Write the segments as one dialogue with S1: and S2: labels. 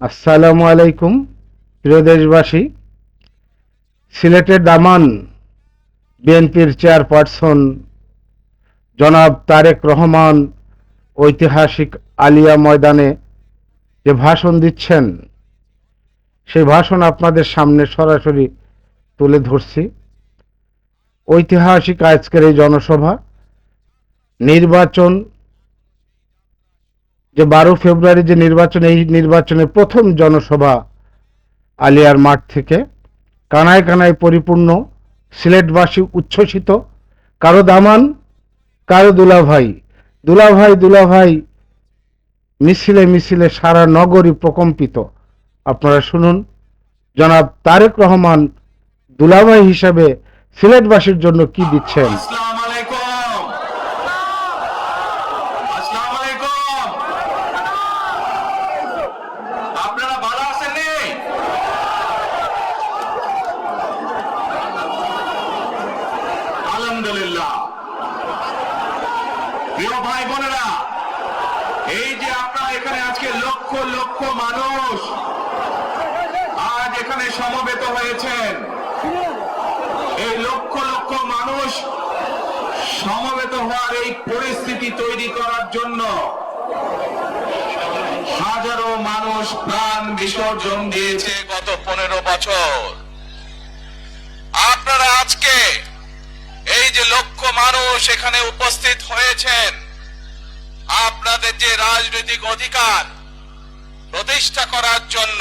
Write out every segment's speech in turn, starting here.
S1: আসসালামু আলাইকুম প্রিয় দেশবাসী। সিলেটের দামান বিএনপির চেয়ারপারসন জনাব তারেক রহমান ঐতিহাসিক আলিয়া ময়দানে যে ভাষণ দিচ্ছেন, সেই ভাষণ আপনাদের সামনে সরাসরি তুলে ধরছি। ঐতিহাসিক আজকের এই জনসভা নির্বাচন, যে 12 ফেব্রুয়ারি যে নির্বাচন, এই নির্বাচনের প্রথম জনসভা আলিয়ার মাঠ থেকে কানায় কানায় পরিপূর্ণ। সিলেটবাসী উচ্ছ্বসিত, কারো দামান, কারো দুলাভাই, দুলাভাই দুলাভাই মিছিলে মিছিলে সারা নগরী প্রকম্পিত। আপনারা শুনুন জনাব তারেক রহমান দুলাভাই হিসাবে সিলেটবাসীর জন্য কি দিচ্ছেন।
S2: আসসালামু আলাইকুম। আসসালামু আলাইকুম। আপনারা ভালো আছেন নি? আলহামদুলিল্লাহ। প্রিয় ভাই বোনেরা, এই যে আপনারা এখানে আজকে লক্ষ লক্ষ মানুষ আজ এখানে সমবেত হয়েছেন, এই লক্ষ লক্ষ মানুষ সমবেত হওয়ার এই পরিস্থিতি তৈরি করার জন্য হাজারো মানুষ প্রাণ বিসর্জন দিয়েছে গত 15 বছর। আপনারা আজকে এই যে লক্ষ মানুষ এখানে উপস্থিত হয়েছেন, আপনাদের যে রাজনৈতিক অধিকার প্রতিষ্ঠা করার জন্য,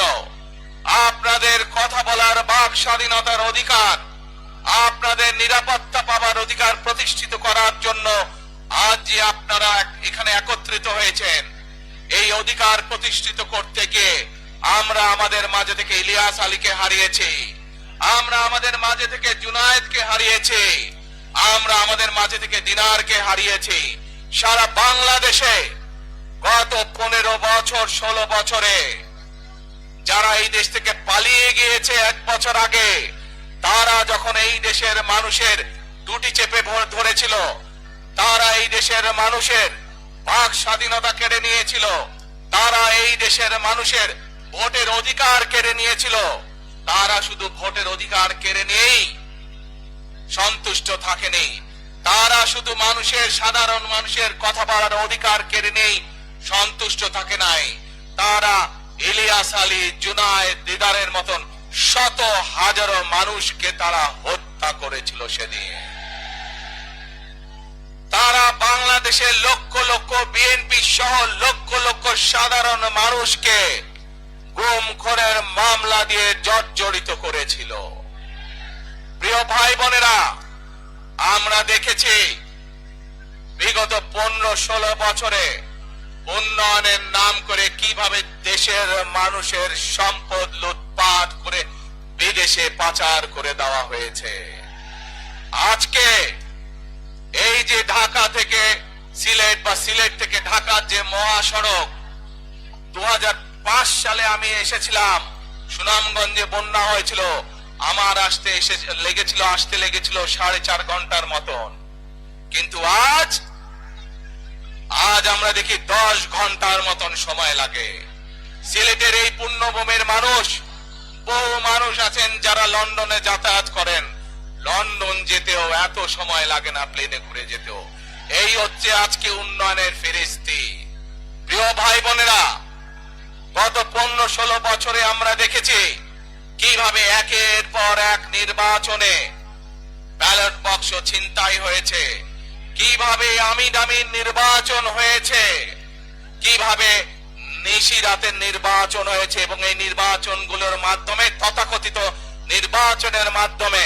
S2: আপনাদের কথা বলার বাক স্বাধীনতার অধিকার, আপনাদের নিরাপত্তা পাওয়ার অধিকার প্রতিষ্ঠিত করার জন্য আজ যে আপনারা এখানে একত্রিত হয়েছেন, এই অধিকার প্রতিষ্ঠিত করতে গিয়ে আমরা আমাদের মাঝে থেকে ইলিয়াস আলীকে হারিয়েছি, আমরা আমাদের মাঝে থেকে জুনায়েদকে হারিয়েছি, আমরা আমাদের মাঝে থেকে দিনারকে হারিয়েছি। সারা বাংলাদেশে গত 15 বছর 16 বছরে যারা এই দেশ থেকে পালিয়ে গিয়েছে 1 বছর আগে, তারা যখন এই দেশের মানুষের দুটি চেপে ধরেছিল, তারা এই দেশের মানুষের বাক স্বাধীনতা কেড়ে নিয়েছিল, তারা এই দেশের মানুষের ভোটের অধিকার কেড়ে নিয়েছিল, তারা শুধু ভোটের অধিকার কেড়ে নিয়েই সন্তুষ্ট থাকেনি, তারা শুধু সাধারণ মানুষের কথা বলার অধিকার কেড়ে নেই সন্তুষ্ট থাকে নাই, তারা ইলিয়াস আলী, জুনায়েদ, দিদারের মতন শত হাজারো মানুষকে তারা হত্যা করেছিল সেদিন। তারা বাংলাদেশের লক্ষ লক্ষ বিএনপি সহ লক্ষ লক্ষ সাধারণ মানুষকে গুম খুনের মামলা দিয়ে জর্জরিত করেছিল। প্রিয় ভাই বোনেরা, আমরা দেখেছি বিগত 15-16 বছরে উন্নয়নের নাম করে কিভাবে দেশের মানুষের সম্পদ লুটপাট করে বিদেশে পাচার করে দেওয়া হয়েছে। আজকে এই যে ঢাকা থেকে সিলেট বা সিলেট থেকে ঢাকার যে মহাসড়ক, 2005 সালে আমি এসেছিলাম, সুনামগঞ্জে বন্যা হয়েছিল, আমার আসতে লেগেছিল 4.5 ঘন্টার মতন, কিন্তু আজ আমরা দেখি 10 ঘন্টার মতন সময় লাগে। সিলেটের এই পুণ্যভূমির মানুষ, বহু মানুষ আছেন যারা লন্ডনে যাতায়াত করেন, লন্ডন যেতেও এত সময় লাগে না, প্লেনে ঘুরে যেতেও। এই হচ্ছে আজকে উন্নয়নের ফেরিস্তি। প্রিয় ভাই বোনেরা, গত 15-16 বছরে আমরা দেখেছি কিভাবে একের পর এক নির্বাচনে ব্যালট বাক্স ছিনতাই হয়েছে, কিভাবে আমিন নির্বাচন হয়েছে, কিভাবে নিশিরাতের নির্বাচন হয়েছে, এবং এই নির্বাচনগুলোর মাধ্যমে, তথাকথিত নির্বাচনের মাধ্যমে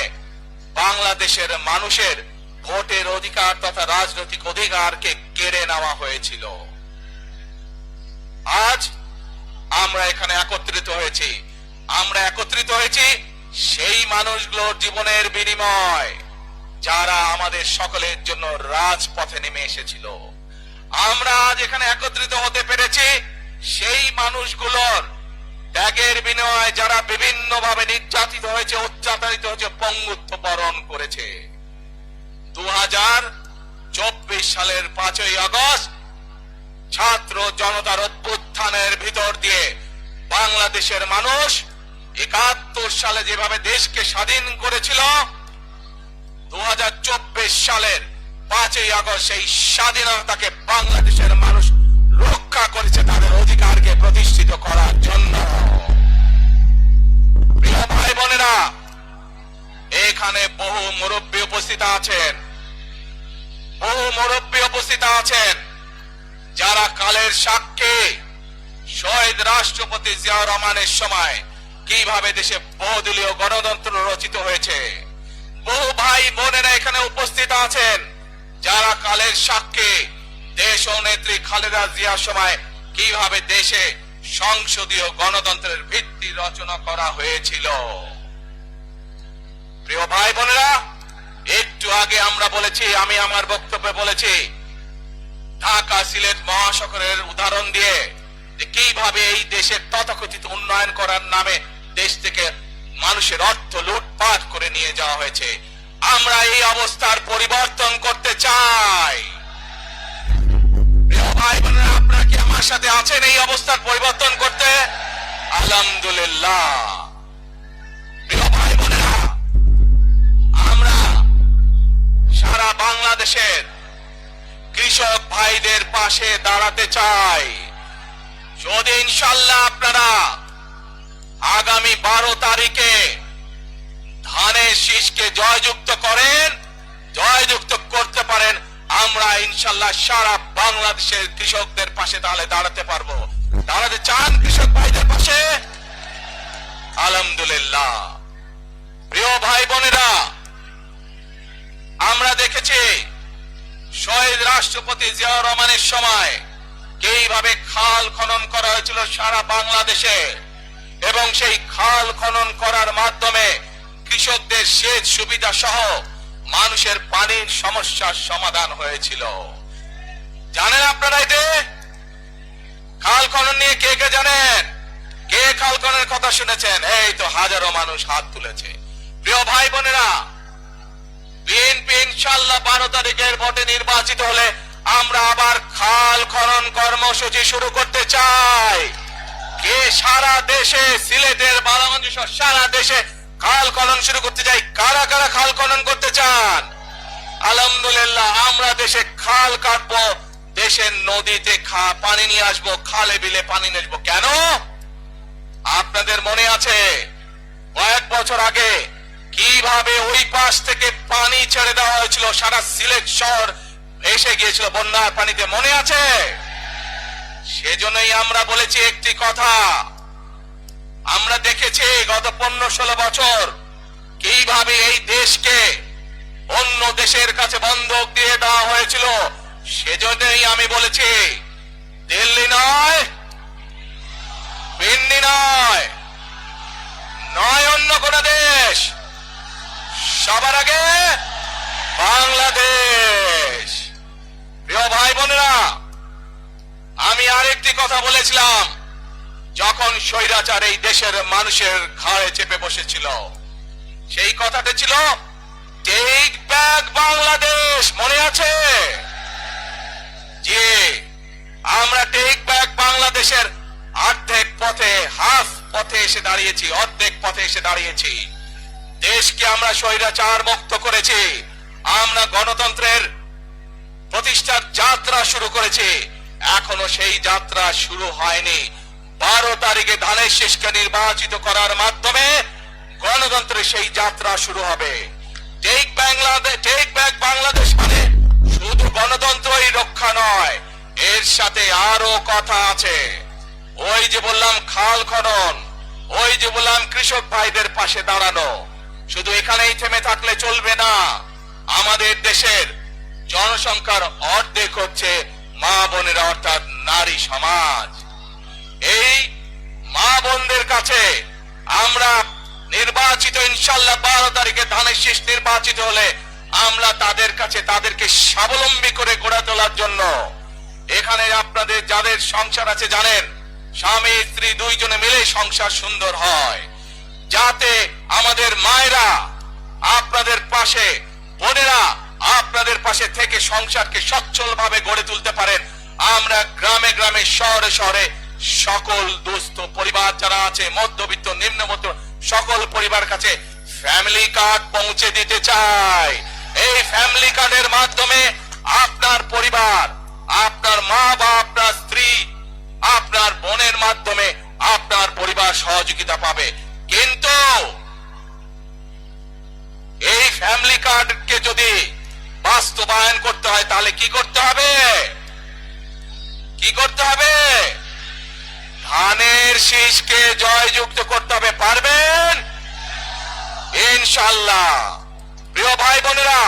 S2: বাংলাদেশের মানুষের ভোটের অধিকার তথা রাজনৈতিক অধিকারকে কেড়ে নেওয়া হয়েছিল। আজ আমরা এখানে একত্রিত হয়েছি, সেই মানুষগুলোর জীবনের বিনিময় যারা আমাদের সকলের জন্য রাজপথে নেমে এসেছিল। আমরা আজ এখানে একত্রিত হতে পেরেছি সেই মানুষগুলোর ত্যাগের বিনিময়ে যারা বিভিন্ন ভাবে নির্যাতিত হয়েছে, অত্যাচারিত হয়েছে, পঙ্গুত্ব বরণ করেছে। 2024 সালের 5ই আগস্ট ছাত্র জনতার অভ্যুত্থানের ভিতর দিয়ে বাংলাদেশ বাংলাদেশের মানুষ ৭১ সালে যেভাবে দেশকে স্বাধীন করেছিল, ২০২৪ সালের ৫ই আগস্ট সেই স্বাধীনতাকে বাংলাদেশের মানুষ রক্ষা করেছে তাদের অধিকারকে প্রতিষ্ঠিত করার জন্য। প্রিয় ভাই বোনেরা, এখানে বহু মুরব্বী উপস্থিত আছেন, যারা কালের সাক্ষী শহীদ রাষ্ট্রপতি জিয়াউর রহমানের সময় কিভাবে দেশে বহুদলীয় গণতন্ত্র রচিত হয়েছে। বহু ভাই বোনেরা এখানে উপস্থিত আছেন যারা কালের সাক্ষী দেশ ও নেত্রী খালেদা জিয়ার সময় কিভাবে দেশে সংসদীয় গণতন্ত্রের ভিত্তি রচনা করা হয়েছিল। প্রিয় ভাই বোনেরা, একটু আগে আমরা বলেছি, আমি আমার বক্তব্যে বলেছি, ঢাকা সিলেট মহাসড়কের উদাহরণ দিয়ে যে কিভাবে এই দেশের তথাকথিত উন্নয়ন করার নামে দেশ থেকে মানুষের অর্থ লুটপাট করে নিয়ে যাওয়া হয়েছে। আমরা এই অবস্থার পরিবর্তন করতে চাই। প্রিয় ভাই বোনেরা, আপনারা কি আমার সাথে আছেন এই অবস্থার পরিবর্তন করতে? আলহামদুলিল্লাহ। প্রিয় ভাই বোনেরা, আমরা সারা বাংলাদেশের কৃষক ভাইদের পাশে দাঁড়াতে চাই। যদি ইনশাআল্লাহ আপনারা আগামী 12 তারিখে ধানের শীষকে জয়যুক্ত করতে পারেন, আমরা ইনশাআল্লাহ সারা বাংলাদেশের কৃষকদের পাশে তাহলে দাঁড়াতে পারবো। দাঁড়াতে চান কৃষক ভাইদের পাশে? আলহামদুলিল্লাহ। প্রিয় ভাই বোনেরা, আমরা দেখেছি শহীদ রাষ্ট্রপতি জিয়াউর রহমানের সময় কিভাবে খাল খনন করা হয়েছিল সারা বাংলাদেশে, এবং সেই খাল খনন করার মাধ্যমে কৃষকদের সেচ সুবিধা সহ মানুষের পানির সমস্যার সমাধান হয়েছিল। জানেন আপনারা এতে খাল খনন নিয়ে কে কে জানেন? কে খাল খননের কথা শুনেছেন? এই তো হাজারো মানুষ হাত তুলেছে। প্রিয় ভাই বোনেরা, বিএনপি ইনশাআল্লাহ 12 তারিখের ভোটে নির্বাচিত হলে আমরা আবার খাল খনন কর্মসূচি শুরু করতে চাই। কে সারা দেশে, সিলেটের বালাগঞ্জ সহ সারা দেশে খাল খনন শুরু করতে চাই? কারা কারা খাল খনন করতে চান? আলহামদুলিল্লাহ। আমরা দেশে খাল কাটবো, দেশের নদীতে পানি নিয়ে আসবো, খালে বিলে পানি নিয়ে আসবো। কেন? আপনাদের মনে আছে কয়েক বছর আগে কিভাবে ওই পাশ থেকে পানি ছেড়ে দেওয়া হয়েছিল, সারা সিলেট শহর এসে গিয়েছিল বন্যার পানিতে, মনে আছে? সেজন্যই আমরা বলেছি একটি কথা, আমরা দেখেছি গত 15-16 বছর কিভাবে এই দেশকে অন্য দেশের কাছে বন্ধক দিয়ে দেওয়া হয়েছিল। সেজন্যই আমি বলেছি দিল্লি নয়, পিন্ডি নয়, অন্য কোন দেশ, সবার আগে বাংলাদেশ। প্রিয় ভাই বোনেরা, আমি আরেকটি কথা বলেছিলাম যখন স্বৈরাচার এই দেশের মানুষের ঘাড়ে চেপে বসেছিল, সেই কথাটা ছিল টেক ব্যাক বাংলাদেশ। মনে আছে? জি, আমরা টেক ব্যাক বাংলাদেশের অর্ধেক পথে এসে দাঁড়িয়েছি। দেশকে আমরা স্বৈরাচার মুক্ত করেছি, আমরা গণতন্ত্রের প্রতিষ্ঠার যাত্রা শুরু করেছি। এখনো সেই যাত্রা শুরু হয়নি। 12 তারিখে ধানের শীষকে নির্বাচিত করার মাধ্যমে গণতন্ত্রের সেই যাত্রা শুরু হবে। টেক ব্যাক বাংলাদেশ মানে শুধু গণতন্ত্রই রক্ষা নয়, এর সাথে আরো কথা আছে। ওই যে বললাম খাল খনন, ওই যে বললাম কৃষক ভাইদের পাশে দাঁড়ানো, শুধু এখানেই থেমে থাকলে চলবে না। আমাদের দেশের জনসংখ্যার অর্ধেক হচ্ছে মা বোনেরা, অর্থাৎ নারী সমাজ। এই মা বোনদের কাছে আমরা নির্বাচিত ইনশাআল্লাহ 12 তারিখে ধানের শীষ নির্বাচিত হলে আমরা তাদের কাছে তাদেরকে স্বাবলম্বী করে গড়ে তোলার জন্য, এখানে আপনাদের যাদের সংসার আছে জানেন, স্বামী স্ত্রী দুইজনে মিলে সংসার সুন্দর হয়, যাতে আমাদের মায়েরা আপনাদের পাশে, বোনেরা আপনাদের পাশে থেকে সংসারকে সচ্ছল ভাবে গড়ে তুলতে পারেন। আমরা গ্রামে গ্রামে শহরে শহরে সকল দুস্থ পরিবার যারা আছে, মধ্যবিত্ত নিম্নবিত্ত সকল পরিবার কাছে ফ্যামিলি কার্ড পৌঁছে দিতে চাই। এই ফ্যামিলি কার্ডের মাধ্যমে আপনার পরিবার, আপনার মা বা আপনার স্ত্রী, আপনার বোনের মাধ্যমে আপনার পরিবার সহযোগিতা পাবে। কিন্তু এই ফ্যামিলি কার্ডকে যদি বাস্তবায়ন করতে হয় তাহলে কি করতে হবে? কি করতে হবে? ধানের শীষকে জয়যুক্ত করতে হবে। পারবেন ইনশাআল্লাহ। প্রিয় ভাই বোনেরা,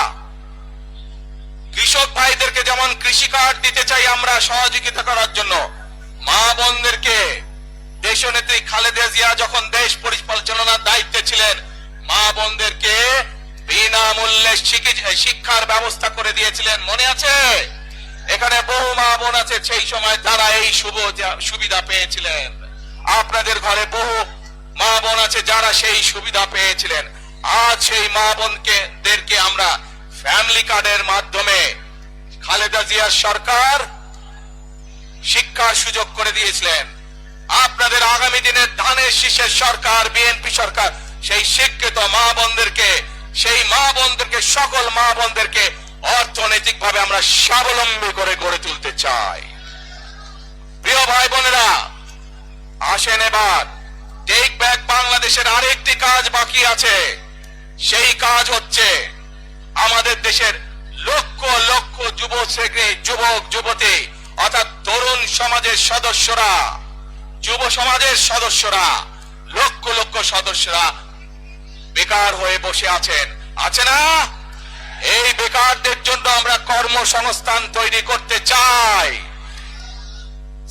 S2: কৃষক ভাইদেরকে যেমন কৃষি কার্ড দিতে চাই আমরা সহযোগিতা করার জন্য, মা বোনদেরকে দেশনেত্রী খালেদা জিয়া যখন দেশ পরিচালনার দায়িত্বে ছিলেন, মা বোনদেরকে বিনামূল্যে শিক্ষার ব্যবস্থা করে দিয়েছিলেন, মনে আছে? এখানে বহু মা বোন আছে সেই সময় তারা এই সুবিধা পেয়েছিলেন। আপনাদের ঘরে বহু মা বোন আছে যারা সেই সুবিধা পেয়েছিলেন। আজ সেই মা বোনদেরকে আমরা ফ্যামিলি কার্ডের মাধ্যমে খালেদা জিয়ার সরকার শিক্ষার সুযোগ করে দিয়েছিলেন। আপনাদের আগামী দিনের ধানের শীষের সরকার, বিএনপি সরকার, সেই শিক্ষিত মা বোনদেরকে, সকল মা বোনদেরকে অর্থনৈতিক ভাবে আমরা স্বাবলম্বী করে গড়ে তুলতে চাই। প্রিয় ভাই বোনেরা, আসেন এবার টেক ব্যাক বাংলাদেশের আরেকটি কাজ বাকি আছে। সেই কাজ হচ্ছে আমাদের দেশের লক্ষ লক্ষ যুবক যুবতী অর্থাৎ তরুণ সমাজের সদস্যরা, যুব সমাজের সদস্যরা, লক্ষ লক্ষ সদস্যরা বেকার হয়ে বসে আছেন, আছে না? এই বেকারদের জন্য আমরা কর্মসংস্থান তৈরি করতে চাই।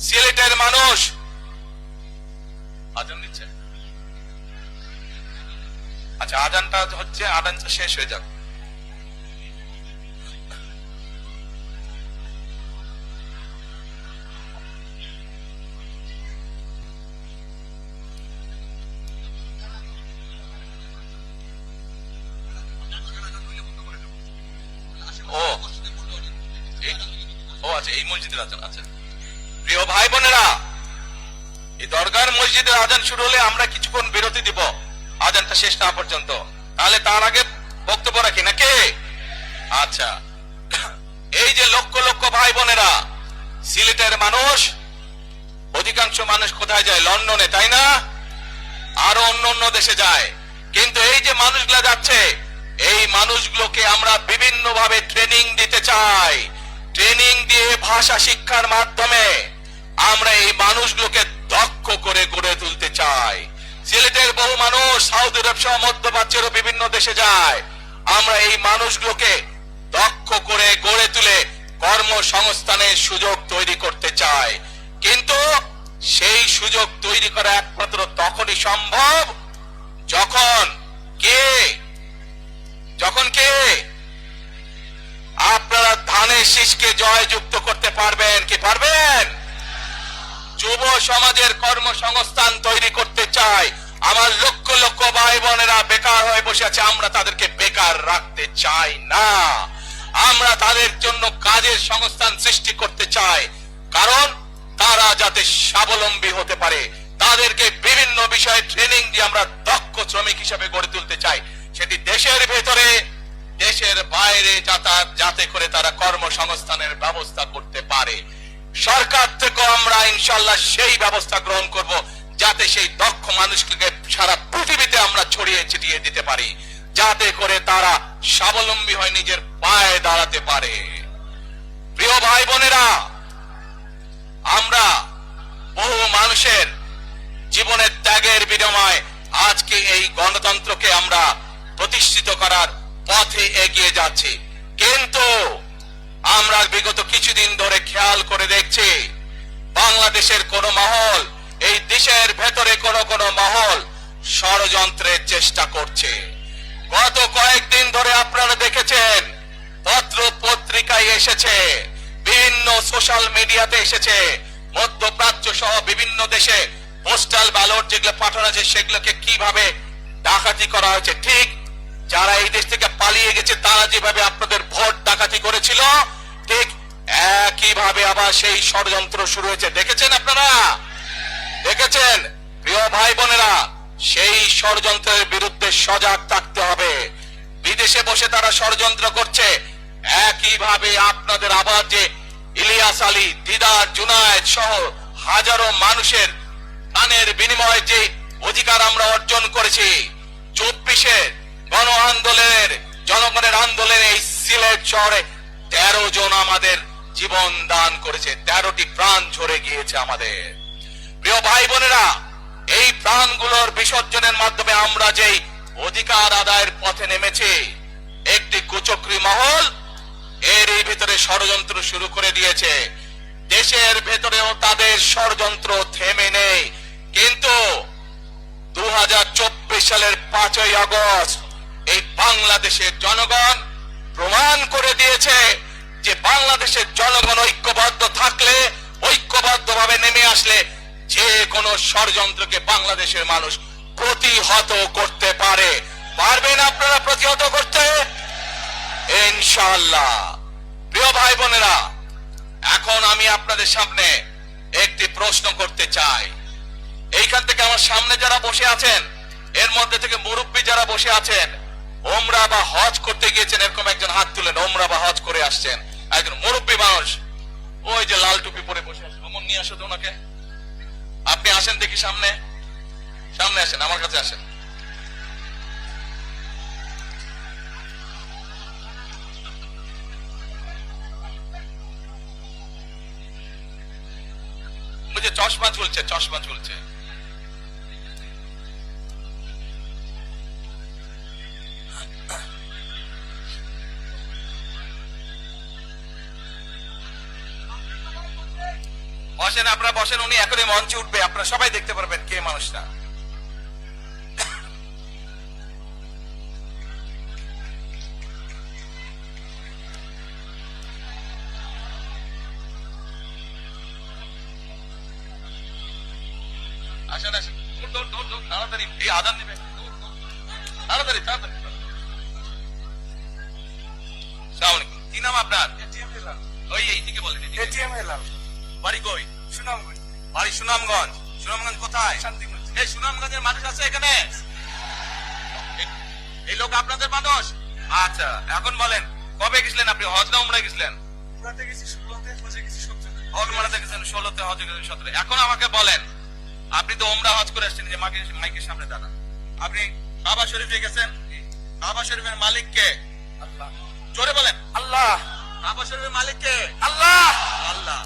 S2: সিলেটের মানুষ আজান দিচ্ছে, আচ্ছা আজানটা হচ্ছে, আজানটা শেষ হয়ে যাক। এই মসজিদের আজান। আচ্ছা প্রিয় ভাই বোনেরা, এই দরগার মসজিদের আজান শুরু হলে আমরা কিছুক্ষণ বিরতি দিব আজানটা শেষ না পর্যন্ত, তাহলে তার আগে বক্তব্য রাখি নাকি? আচ্ছা, এই যে লক্ষ লক্ষ ভাই বোনেরা, সিলেটের মানুষ, অধিকাংশ মানুষ কোথায় যায়? লন্ডনে, তাই না? আরো অন্য অন্য দেশে যায়। কিন্তু এই যে মানুষগুলো যাচ্ছে, এই মানুষগুলোকে আমরা বিভিন্ন ভাবে ট্রেনিং দিতে চাই। ট্রেনিং দিয়ে ভাষা শিক্ষার মাধ্যমে আমরা এই মানুষগুলোকে দক্ষ করে গড়ে তুলতে চাই। সিলেটের বহু মানুষ সৌদি আরব সহ মধ্যপ্রাচ্যেরও বিভিন্ন দেশে যায়। আমরা এই মানুষগুলোকে দক্ষ করে গড়ে তুলে কর্মসংস্থানের সুযোগ তৈরি করতে চাই। কিন্তু সেই সুযোগ তৈরি করা একমাত্র তখনই সম্ভব যখন কে আপনারা ধানের শীষকে জয়যুক্ত করতে পারবেন। কি পারবেন? যুব সমাজের কর্মসংস্থান তৈরি করতে চাই। আমার লক্ষ লক্ষ ভাই বোনেরা বেকার হয়ে বসে আছে, আমরা তাদেরকে বেকার রাখতে চাই না। আমরা তাদের জন্য কাজের সংস্থান সৃষ্টি করতে চাই, কারণ তারা যাতে স্বাবলম্বী হতে পারে। তাদেরকে বিভিন্ন বিষয়ে ট্রেনিং দিয়ে আমরা দক্ষ শ্রমিক হিসেবে গড়ে তুলতে চাই, সেটি দেশের ভেতরে দেশের বাইরে যাতে করে তারা কর্মসংস্থানের ব্যবস্থা করতে পারে। সরকার থেকে আমরা ইনশাআল্লাহ সেই ব্যবস্থা গ্রহণ করব, যাতে সেই দক্ষ মানুষকে সারা পৃথিবীতে আমরা ছড়িয়ে ছিটিয়ে দিতে পারি, যাতে করে তারা স্বাবলম্বী হয়ে নিজের পায়ে দাঁড়াতে পারে। প্রিয় ভাই বোনেরা, আমরা বহু মানুষের জীবনের ত্যাগের বিনিময়ে আজকে এই গণতন্ত্রকে আমরা প্রতিষ্ঠিত করার পথে এগিয়ে যাচ্ছি। কিন্তু আমরা বিগত কিছুদিন ধরে খেয়াল করে দেখছি, বাংলাদেশের কোন মহল, এই দেশের ভেতরে কোন মহল ষড়যন্ত্রের চেষ্টা করছে। গত কয়েকদিন ধরে আপনারা দেখেছেন, পত্র পত্রিকায় এসেছে, বিভিন্ন সোশ্যাল মিডিয়াতে এসেছে, মধ্যপ্রাচ্য সহ বিভিন্ন দেশে পোস্টাল ব্যালট যেগুলো পাঠানো আছে সেগুলোকে কিভাবে ডাকাতি করা হয়েছে। ঠিক যারা এই দেশ থেকে পালিয়ে গেছে তারা যেভাবে আপনাদের ভোট ডাকাতি করেছিল, ঠিক একইভাবে আবার সেই ষড়যন্ত্র শুরু হয়েছে। দেখেছেন আপনারা? দেখেছেন প্রিয় ভাই বোনেরা, সেই ষড়যন্ত্রের বিরুদ্ধে সজাগ থাকতে হবে। বিদেশে বসে তারা ষড়যন্ত্র করছে, একইভাবে আপনাদের আবার যে ইলিয়াস আলী, দিদার, জুনায়েদ সহ হাজারো মানুষের প্রাণের বিনিময়ে যে অধিকার আমরা অর্জন করেছি, 24-এর গণ আন্দোলনের, জনগণের আন্দোলনে এই সিলেট শহরে 13 জন আমাদের জীবন দান করেছে, 13টি প্রাণ ঝরে গিয়েছে আমাদের। প্রিয় ভাই বোনেরা, এই প্রাণগুলোর বিসর্জনের মাধ্যমে আমরা যেই অধিকার আদায়ের পথে নেমেছি, একটি কুচক্রী মহল এরই ভিতরে ষড়যন্ত্র শুরু করে দিয়েছে। দেশের ভেতরেও তাদের ষড়যন্ত্র থেমে নেই, কিন্তু 2024 সালের 5ই আগস্ট এই বাংলাদেশের জনগণ প্রমাণ করে দিয়েছে যে বাংলাদেশের জনগণ ঐক্যবদ্ধ থাকলে, ঐক্যবদ্ধভাবে নেমে আসলে যে কোনো ষড়যন্ত্রকে বাংলাদেশের মানুষ প্রতিহত করতে পারে। পারবেন আপনারা প্রতিহত করতে? ইনশাআল্লাহ। প্রিয় ভাই বোনেরা, এখন আমি আপনাদের সামনে একটি প্রশ্ন করতে চাই। এইখান থেকে আমার সামনে যারা বসে আছেন, এর মধ্যে থেকে মুরব্বী যারা বসে আছেন, ওমরা বা হজ করতে গিয়েছেন, এরকম একজন হাত তুলেন। ওমরা বা হজ করে আসছেন একজন মুরব্বী মানুষ, ওই যে লাল টুপি পরে বসে আছেন, ওমন নিয়ে আসো তো ওনাকে। আপনি আসেন দেখি সামনে, সামনে আসেন, আমার কাছে আসেন। ওই যে চশমা ঝুলছে, চশমা ঝুলছে। বসেন, আপনারা বসেন, উনি এখনই মঞ্চে উঠবে, আপনারা সবাই দেখতে পারবেন কে মানুষটা। আসেন আসেন, দৌড় দৌড় দৌড়, তাড়াতাড়ি, এই আজান দিবে, তাড়াতাড়ি তাড়াতাড়ি। আসসালামু আলাইকুম, কি নাম আপনার? ওই এইদিকে বলেন। বাড়ি কই? সুনামগঞ্জ। বাড়ি সুনামগঞ্জ। সুনামগঞ্জ কোথায়? শান্তিগঞ্জ। এই সুনামগঞ্জের মানুষ আছে এখানে? এই লোক আপনাদের মানুষ? আচ্ছা, এখন বলেন কবে গেছিলেন আপনি? হজ না উমরায় গেছিলেন? উমরাতে গেছি 16তে, হজে গেছি 17তে। উমরাতে গেছেন 16তে, হজে গেছেন 17তে। এখন আমাকে বলেন, আপনি তো উমরা হজ করে আসছেন, যে মাইকের সামনে দাঁড়ান, আপনি কাবা শরীফে গেছেন, কাবা শরীফের মালিক কে? আল্লাহ। জোরে বলেন। আল্লাহ। কাবা শরীফের মালিক কে? আল্লাহ। আল্লাহ।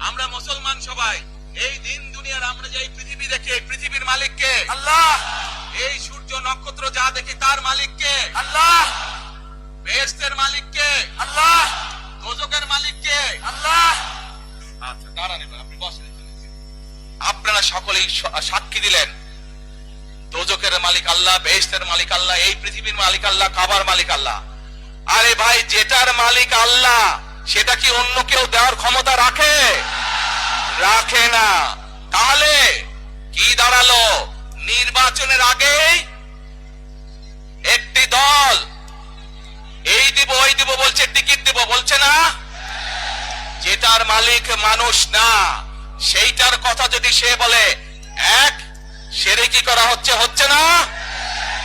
S2: আমরা মুসলমান সবাই এই দিন দুনিয়ার, আমরা যে এই পৃথিবী দেখি, এই পৃথিবীর মালিক কে? আল্লাহ। এই সূর্য নক্ষত্র যা দেখি তার মালিক কে? আল্লাহ। বেহেশতের মালিক কে? আল্লাহ। দোজখের মালিক কে? আল্লাহ। আচ্ছা দাঁড়ান, এবার আপনি বসেন। আপনারা সকলেই সাক্ষী দিলেন দোজখের মালিক আল্লাহ, বেহেশতের মালিক আল্লাহ, এই পৃথিবীর মালিক আল্লাহ, কাবার মালিক আল্লাহ। আরে ভাই, যেটার মালিক আল্লাহ সেটা কি অন্য কেউ দেওয়ার ক্ষমতা রাখে? রাখে না। তাহলে কি দাঁড়ালো? নির্বাচনের আগে একটি দল এই দিব ওই দিব বলছে, টিকিট দিব বলছে না? যেটার মালিক মানুষ না, সেইটার কথা যদি সে বলে, এক শিরকি করা হচ্ছে, হচ্ছে না?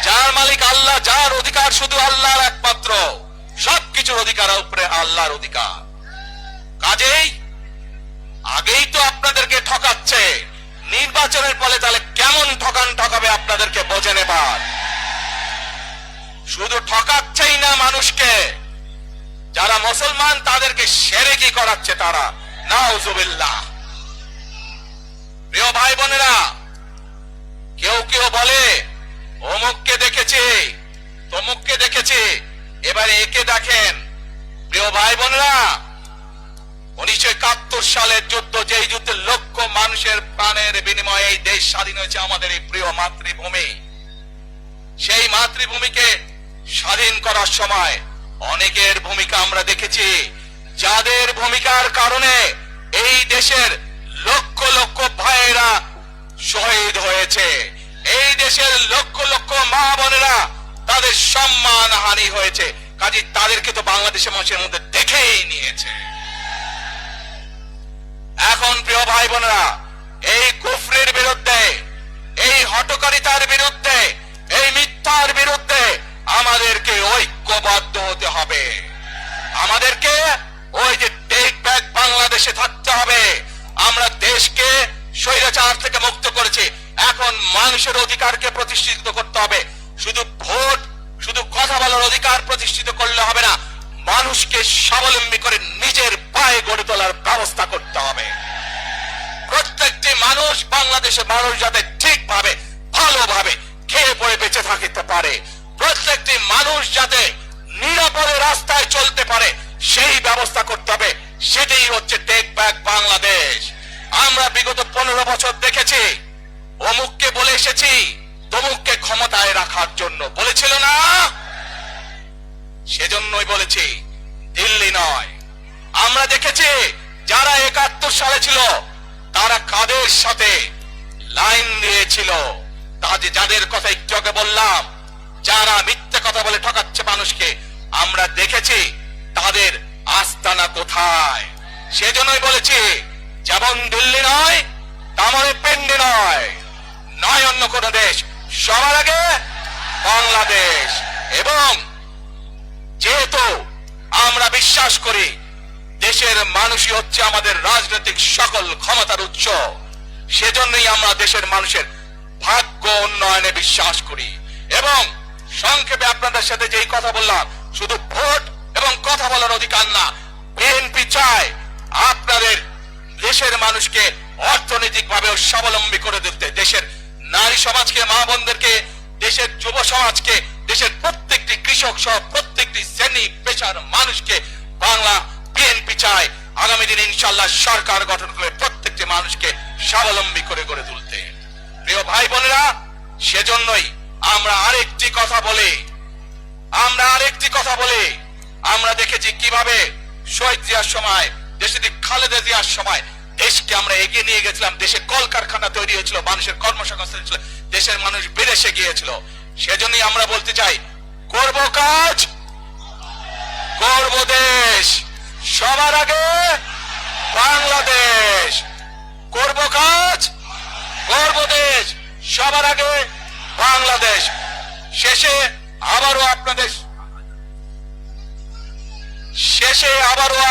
S2: যার মালিক আল্লাহ, যার অধিকার শুধু আল্লাহর একমাত্র, সবকিছুর অধিকার উপরে আল্লাহর অধিকার। কাজেই আগেই তো আপনাদেরকে ঠকাচ্ছে, নির্বাচনের ফলে তাহলে কেমন ঠকাবে আপনাদেরকে বোঝে নেবার। শুধু ঠকাচ্ছেই না মানুষকে, যারা মুসলমান তাদেরকে শিরকি করাচ্ছে তারা, নাউজুবিল্লাহ। প্রিয় ভাই বোনেরা, কেউ কেউ বলে অমুককে দেখেছে, তমুককে দেখেছে, এবারে একে দেখেন। প্রিয় ভাই বোনেরা, 1971 সালের যুদ্ধ, যেই যুদ্ধে লক্ষ মানুষের প্রাণের বিনিময়ে এই দেশ স্বাধীন হয়েছে, আমাদের এই প্রিয় মাতৃভূমি, সেই মাতৃভূমিকে স্বাধীন করার সময় অনেকের ভূমিকা আমরা দেখেছি, যাদের ভূমিকার কারণে এই দেশের লক্ষ লক্ষ ভাইয়েরা শহীদ হয়েছে, এই দেশের লক্ষ লক্ষ মা বোনেরা তাদের সম্মান হানি হয়েছে। কাজে তাদেরকে তো বাংলাদেশের মানুষের মধ্যে দেখেই নিয়েছে। এখন প্রিয় ভাই বোনেরা, এই কুফরির বিরুদ্ধে, এই হঠকারিতার বিরুদ্ধে, এই মিথ্যার বিরুদ্ধে আমাদেরকে ঐক্যবদ্ধ হতে হবে। আমাদেরকে ওই যে টেক ব্যাক বাংলাদেশে থাকতে হবে। আমরা দেশকে স্বৈরাচার থেকে মুক্ত করেছি, এখন মানুষের অধিকারকে প্রতিষ্ঠিত করতে হবে। শুধু ভোট, শুধু কথা বলার অধিকার প্রতিষ্ঠিত করলে হবে না, মানুষকে স্বাবলম্বী করে নিজের পায়ে গড়ে তোলার ব্যবস্থা করতে হবে। প্রত্যেকটি মানুষ, বাংলাদেশের মানুষ যাতে ঠিকভাবে ভালোভাবে খেয়ে পড়ে বেঁচে থাকতে পারে, প্রত্যেকটি মানুষ যাতে নিরাপদে রাস্তায় চলতে পারে, সেই ব্যবস্থা করতে হবে। সেটাই হচ্ছে টেক ব্যাক বাংলাদেশ। আমরা বিগত 15 বছর দেখেছি, অমুককে বলে এসেছি তমুককে ক্ষমতায় রাখার জন্য, বলেছিল না? সেজন্যই বলেছি, দিল্লি নয়। আমরা দেখেছি যারা 71 সালে ছিল তারা কাদের সাথে লাইন দিয়েছিল, যাদের কথা একটু আগে বললাম, যারা মিথ্যে কথা বলে ঠকাচ্ছে মানুষকে, আমরা দেখেছি তাদের আস্তানা কোথায়। সেজন্যই বলেছি, যেমন দিল্লি নয় তেমন পেন্ডি নয়, নয় অন্য কোন দেশ, সবার আগে বাংলাদেশ। এবং যেহেতু আমরা বিশ্বাস করি দেশের মানুষই হচ্ছে আমাদের রাজনৈতিক সকল ক্ষমতার উৎস, সেজন্যই আমরা দেশের মানুষের ভাগ্য উন্নয়নে বিশ্বাস করি। এবং সংক্ষেপে আপনাদের সাথে যেই কথা বললাম, শুধু ভোট এবং কথা বলার অধিকার না, বিএনপি চায় আপনাদের দেশের মানুষকে অর্থনৈতিকভাবে স্বাবলম্বী করে দিতে, দেশের নারী সমাজকে, মা বোনদেরকে, দেশের যুব সমাজকে, দেশের প্রত্যেকটি কৃষক সহ প্রত্যেকটি শ্রেণী পেশার মানুষকে বাংলা বিএনপি চায় আগামী দিনে ইনশাআল্লাহ সরকার গঠন করে প্রত্যেকটি মানুষকে স্বাবলম্বী করে গড়ে তুলতে। প্রিয় ভাই বোনেরা, সেজন্যই আমরা আরেকটি কথা বলি, আমরা দেখেছি কিভাবে শহীদ জিয়ার সময়, দেশে খালেদা জিয়ার সময় দেশকে আমরা এগিয়ে নিয়ে গেছিলাম। দেশে কলকারখানা তৈরি হয়েছিল, মানুষের কর্মসংস্থান ছিল, দেশের মানুষ বিদেশে গিয়েছিল। সেজন্যই আমরা বলতে চাই, করব কাজ, করব দেশ, সবার আগে বাংলাদেশ। করব কাজ, করব দেশ, সবার আগে বাংলাদেশ। শেষে আবারও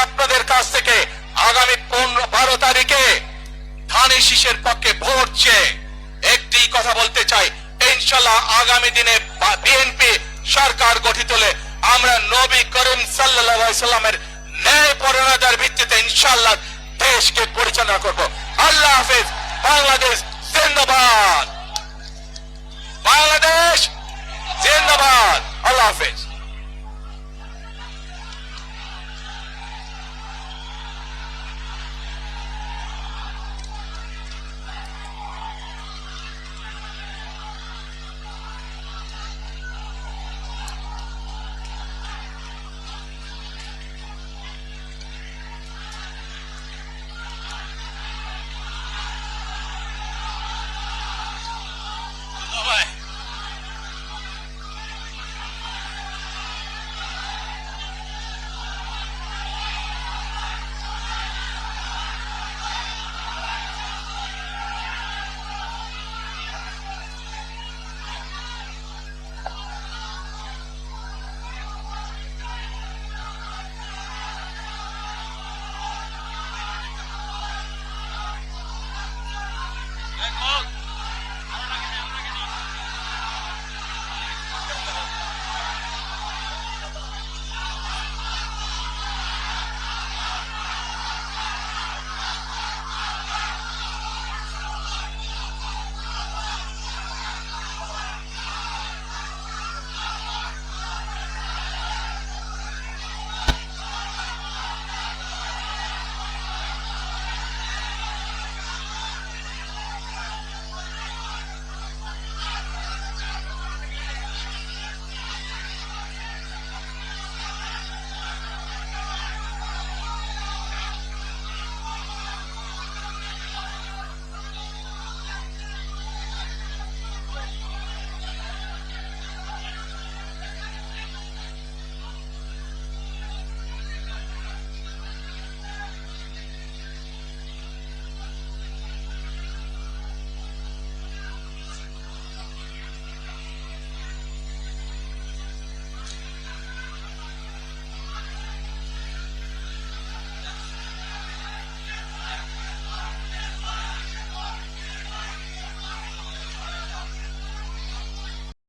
S2: আপনাদের কাছ থেকে আগামী 12 তারিখে ধানের শীষের পক্ষে ভোট চেয়ে একটি কথা বলতে চাই, ইনশাআল্লাহ আগামী দিনে বিএনপি সরকার গঠিত হলে আমরা নবী করিম সাল্লাল্লাহু আলাইহি সাল্লামের ন্যায় পরায়ণতার ভিত্তিতে ইনশাআল্লাহ দেশকে পরিচালনা করব। আল্লাহ হাফেজ, বাংলাদেশ জিন্দাবাদ।